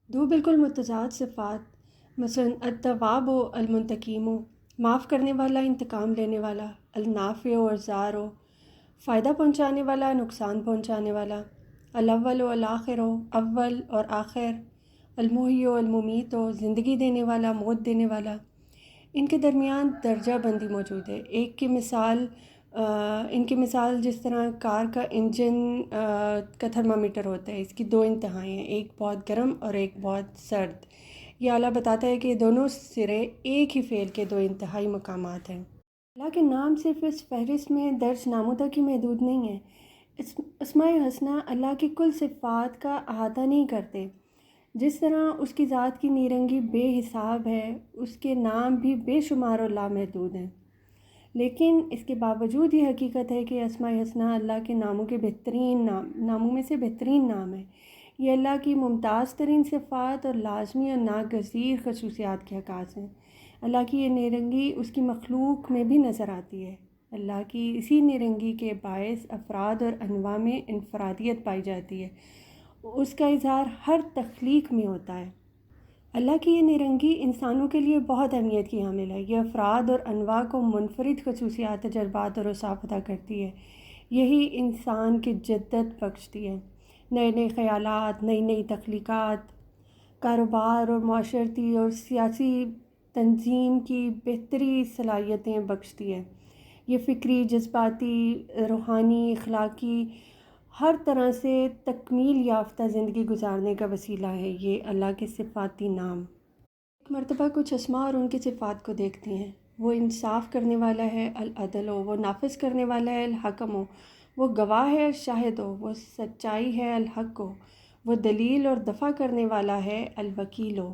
دو بالکل متضاد صفات مثلاً التواب و المنتقیم ہو، معاف کرنے والا، انتقام لینے والا، النافع و ضار ہو، فائدہ پہنچانے والا، نقصان پہنچانے والا، الاول و الآخر ہو، اول اور آخر، المحی و الممیت ہو، زندگی دینے والا، موت دینے والا۔ ان کے درمیان درجہ بندی موجود ہے۔ ان کی مثال جس طرح کار کا انجن کا تھرمامیٹر ہوتا ہے، اس کی دو انتہائیں ہیں، ایک بہت گرم اور ایک بہت سرد۔ یہ اعلیٰ بتاتا ہے کہ دونوں سرے ایک ہی فعل کے دو انتہائی مقامات ہیں۔ اللہ کے نام صرف اس فہرست میں درج ناموں تک ہی محدود نہیں ہیں۔ اسماء حسنہ اللہ کی کل صفات کا احاطہ نہیں کرتے۔ جس طرح اس کی ذات کی نیرنگی بے حساب ہے، اس کے نام بھی بے شمار اور لامحدود ہیں۔ لیکن اس کے باوجود یہ حقیقت ہے کہ اسماء حسنہ اللہ کے ناموں کے ناموں میں سے بہترین نام ہے۔ یہ اللہ کی ممتاز ترین صفات اور لازمی اور ناگزیر خصوصیات کے عکاس ہیں۔ اللہ کی یہ نیرنگی اس کی مخلوق میں بھی نظر آتی ہے۔ اللہ کی اسی نیرنگی کے باعث افراد اور انواع میں انفرادیت پائی جاتی ہے۔ اس کا اظہار ہر تخلیق میں ہوتا ہے۔ اللہ کی یہ نیرنگی انسانوں کے لیے بہت اہمیت کی حامل ہے۔ یہ افراد اور انواع کو منفرد خصوصیات، تجربات اور اوصاف عطا کرتی ہے۔ یہی انسان کی جدت بخشتی ہے، نئے نئے خیالات، نئی نئی تخلیقات، کاروبار اور معاشرتی اور سیاسی تنظیم کی بہتری صلاحیتیں بخشتی ہے۔ یہ فکری، جذباتی، روحانی، اخلاقی، ہر طرح سے تکمیل یافتہ زندگی گزارنے کا وسیلہ ہے۔ یہ اللہ کے صفاتی نام۔ ایک مرتبہ کچھ اسماء اور ان کی صفات کو دیکھتے ہیں۔ وہ انصاف کرنے والا ہے، العدل ہو، وہ نافذ کرنے والا ہے، الحکم ہو، وہ گواہ ہے، شاہد ہو، وہ سچائی ہے، الحق ہو، وہ دلیل اور دفع کرنے والا ہے، الوکیل ہو۔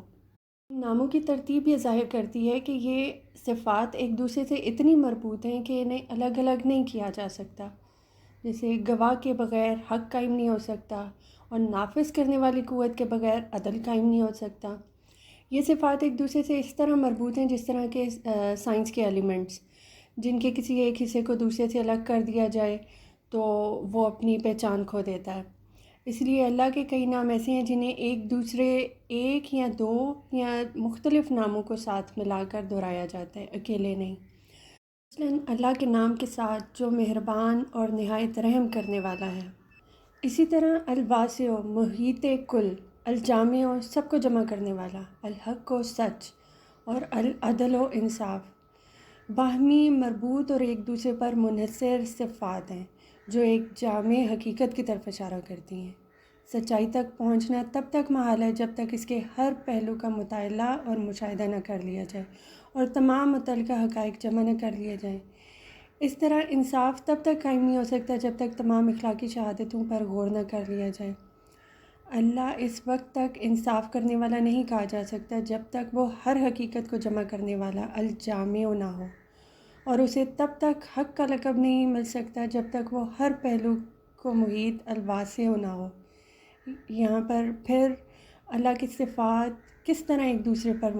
ان ناموں کی ترتیب یہ ظاہر کرتی ہے کہ یہ صفات ایک دوسرے سے اتنی مربوط ہیں کہ انہیں الگ الگ نہیں کیا جا سکتا۔ جیسے گواہ کے بغیر حق قائم نہیں ہو سکتا، اور نافذ کرنے والی قوت کے بغیر عدل قائم نہیں ہو سکتا۔ یہ صفات ایک دوسرے سے اس طرح مربوط ہیں جس طرح کے سائنس کے ایلیمنٹس، جن کے کسی ایک حصے کو دوسرے سے الگ کر دیا جائے تو وہ اپنی پہچان کھو دیتا ہے۔ اس لیے اللہ کے کئی نام ایسے ہیں جنہیں ایک یا دو یا مختلف ناموں کو ساتھ ملا کر دہرایا جاتا ہے، اکیلے نہیں۔ مثلاً اللہ کے نام کے ساتھ جو مہربان اور نہایت رحم کرنے والا ہے۔ اسی طرح الواسع، محیط کل، الجامع، سب کو جمع کرنے والا، الحق و سچ، اور العدل و انصاف، باہمی مربوط اور ایک دوسرے پر منحصر صفات ہیں جو ایک جامع حقیقت کی طرف اشارہ کرتی ہیں۔ سچائی تک پہنچنا تب تک محال ہے جب تک اس کے ہر پہلو کا مطالعہ اور مشاہدہ نہ کر لیا جائے اور تمام متعلقہ حقائق جمع نہ کر لیے جائیں۔ اس طرح انصاف تب تک قائم نہیں ہو سکتا جب تک تمام اخلاقی شہادتوں پر غور نہ کر لیا جائے۔ اللہ اس وقت تک انصاف کرنے والا نہیں کہا جا سکتا جب تک وہ ہر حقیقت کو جمع کرنے والا الجامع نہ ہو، اور اسے تب تک حق کا لقب نہیں مل سکتا جب تک وہ ہر پہلو کو محیط الواسع نہ ہو۔ یہاں پر پھر اللہ کی صفات کس طرح ایک دوسرے پر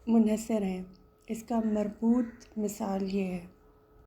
منحصر ہیں، اس کا مربوط مثال یہ ہے۔